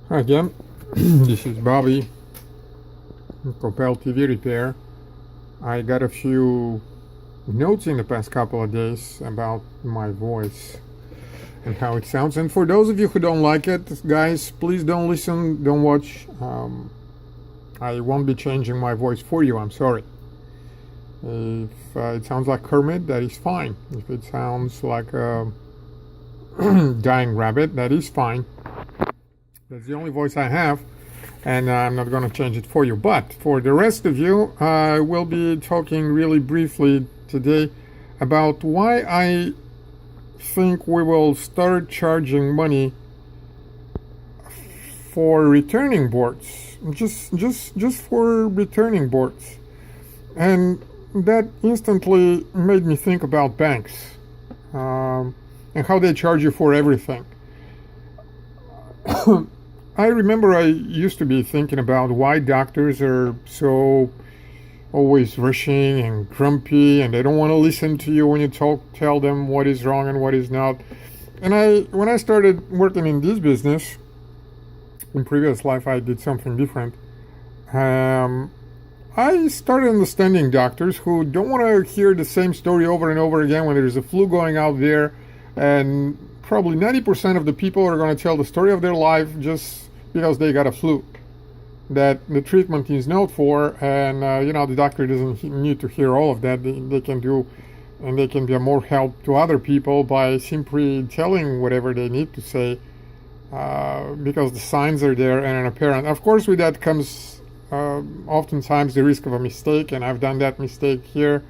Hi again, this is Bobby, Coppell TV Repair. I got a few notes in the past couple of days about my voice and how it sounds. And for those of you who don't like it, guys, please don't listen, don't watch. I won't be changing my voice for you, I'm sorry. If it sounds like Kermit, that is fine. If it sounds like a dying rabbit, that is fine. That's the only voice I have, and I'm not going to change it for you. But for the rest of you, I will be talking really briefly today about why I think we will start charging money for returning boards, just for returning boards. And that instantly made me think about banks and how they charge you for everything. I remember I used to be thinking about why doctors are so always rushing and grumpy, and they don't want to listen to you when you tell them what is wrong and what is not. And when I started working in this business, in previous life I did something different. I started understanding doctors who don't want to hear the same story over and over again when there's a flu going out there, and probably 90% of the people are going to tell the story of their life just because they got a flu that the treatment is not for, and the doctor doesn't need to hear all of that. They can do, and they can be a more help to other people by simply telling whatever they need to say, because the signs are there and apparent. Of course, with that comes oftentimes the risk of a mistake, and I've done that mistake here,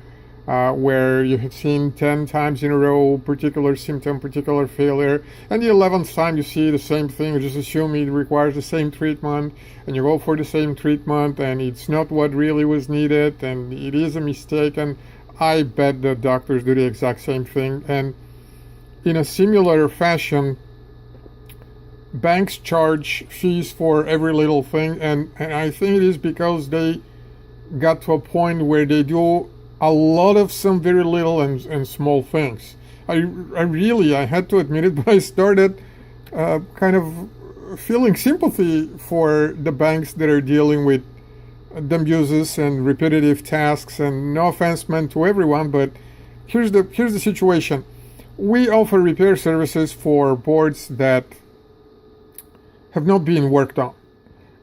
where you have seen 10 times in a row particular symptom, particular failure, and the 11th time you see the same thing, you just assume it requires the same treatment, and you go for the same treatment, and it's not what really was needed, and it is a mistake. And I bet that doctors do the exact same thing. And in a similar fashion, banks charge fees for every little thing, and I think it is because they got to a point where they do a lot of some very little and small things. I had to admit it, but I started kind of feeling sympathy for the banks that are dealing with the abuses and repetitive tasks. And no offense meant to everyone, but here's the situation. We offer repair services for boards that have not been worked on,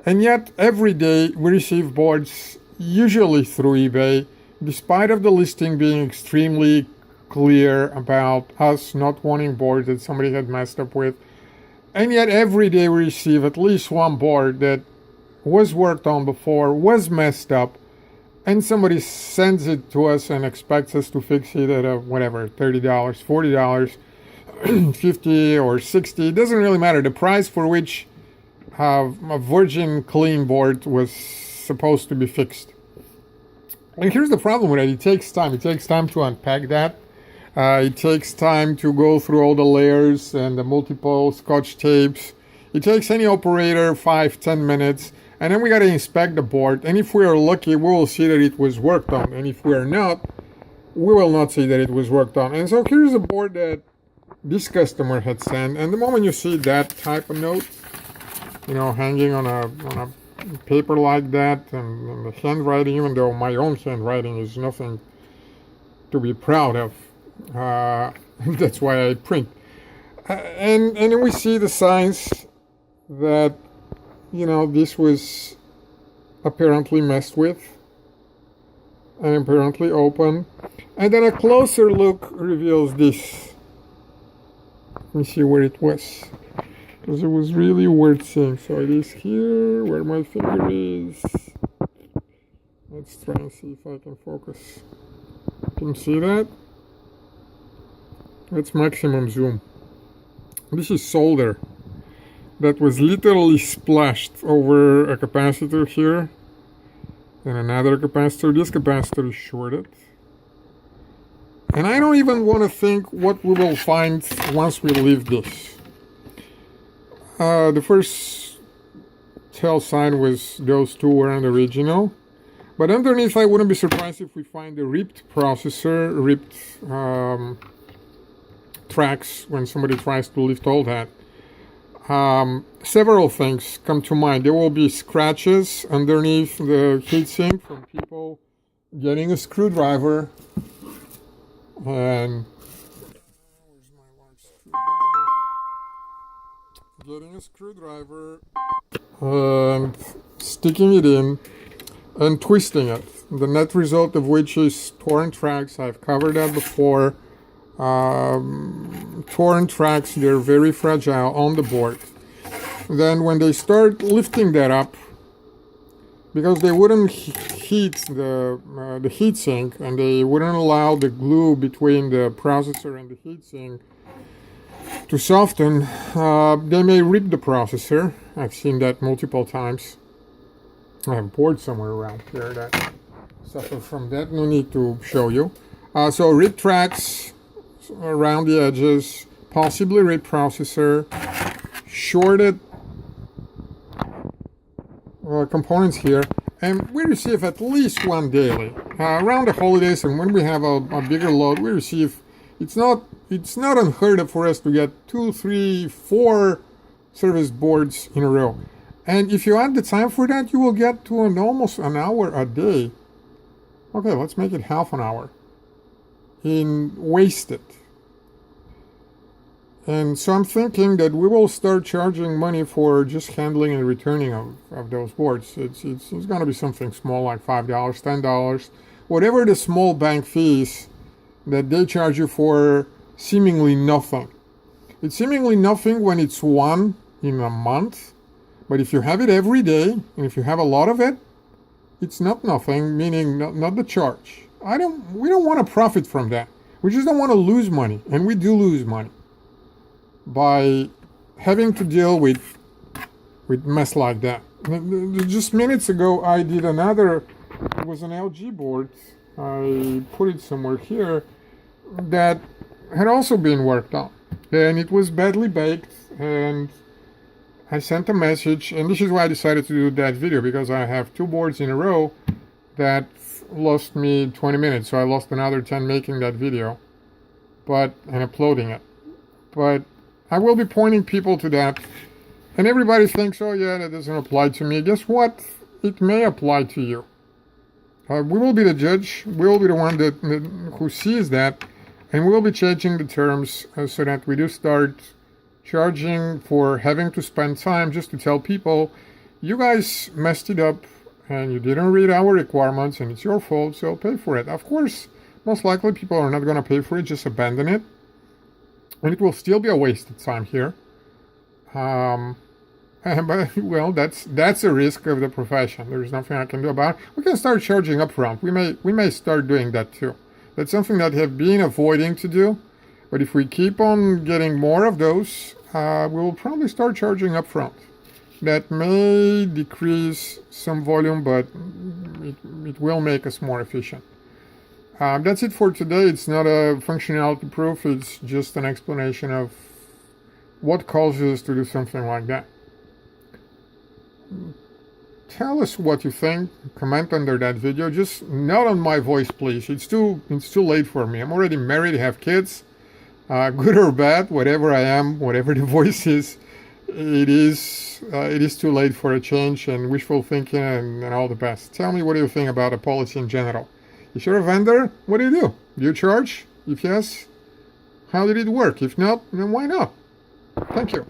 and yet every day we receive boards, usually through eBay, despite of the listing being extremely clear about us not wanting boards that somebody had messed up with. And yet every day we receive at least one board that was worked on before, was messed up, and somebody sends it to us and expects us to fix it at $30, $40, $50 or $60. It doesn't really matter. The price for which a virgin clean board was supposed to be fixed. And here's the problem with it. It takes time. It takes time to unpack that. It takes time to go through all the layers and the multiple scotch tapes. It takes any operator 5-10 minutes. And then we got to inspect the board. And if we are lucky, we will see that it was worked on. And if we are not, we will not see that it was worked on. And so here's a board that this customer had sent. And the moment you see that type of note, hanging on a paper like that, and the handwriting, even though my own handwriting is nothing to be proud of, that's why I print, and then we see the signs that this was apparently messed with and apparently open, and then a closer look reveals this. Let me see where it was, because it was really worth seeing. So it is here, where my finger is. Let's try and see if I can focus. Can you see that? That's maximum zoom. This is solder that was literally splashed over a capacitor here and another capacitor. This capacitor is shorted. And I don't even want to think what we will find once we leave this. The first tell sign was those two weren't original, but underneath I wouldn't be surprised if we find a ripped processor, ripped tracks when somebody tries to lift all that. several things come to mind. There will be scratches underneath the heatsink from people getting a screwdriver and and sticking it in and twisting it. The net result of which is torn tracks. I've covered that before. Torn tracks, they're very fragile on the board. Then when they start lifting that up, because they wouldn't heat the heatsink, and they wouldn't allow the glue between the processor and the heatsink to soften, they may rip the processor. I've seen that multiple times. I have boards somewhere around here that suffer from that. No need to show you. So rip tracks around the edges, possibly rip processor, shorted components here, and we receive at least one daily. Around the holidays and when we have a bigger load, we receive, it's not unheard of for us to get 2, 3, 4 service boards in a row. And if you add the time for that, you will get to almost an hour a day. Okay, let's make it half an hour in wasted. And so I'm thinking that we will start charging money for just handling and returning of those boards. It's going to be something small like $5, $10, whatever the small bank fees that they charge you for seemingly nothing. It's seemingly nothing when it's one in a month, but if you have it every day and if you have a lot of it, it's not nothing, meaning not the charge. We don't want to profit from that. We just don't want to lose money, and we do lose money by having to deal with mess like that. Just minutes ago, I did another. It was an LG board. I put it somewhere here that had also been worked on, and it was badly baked. And I sent a message, and this is why I decided to do that video, because I have 2 boards in a row that lost me 20 minutes. So I lost another 10 making that video, and uploading it. But I will be pointing people to that, and everybody thinks, oh yeah, that doesn't apply to me. Guess what? It may apply to you. We will be the judge. We will be the one who sees that, and we will be changing the terms so that we do start charging for having to spend time just to tell people, you guys messed it up and you didn't read our requirements and it's your fault, so pay for it. Of course, most likely people are not going to pay for it, just abandon it. And it will still be a wasted time here. But, well, that's a risk of the profession. There's nothing I can do about it. We can start charging up front. We may start doing that too. That's something that I have been avoiding to do. But if we keep on getting more of those, we will probably start charging up front. That may decrease some volume, but it will make us more efficient. That's it for today. It's not a functionality proof. It's just an explanation of what causes us to do something like that. Tell us what you think. Comment under that video. Just not on my voice, please. It's too late for me. I'm already married, have kids. Good or bad, whatever I am, whatever the voice is, it is too late for a change, and wishful thinking and all the best. Tell me, what do you think about a policy in general? If you're a vendor, what do? Do you charge? If yes, how did it work? If not, then why not? Thank you.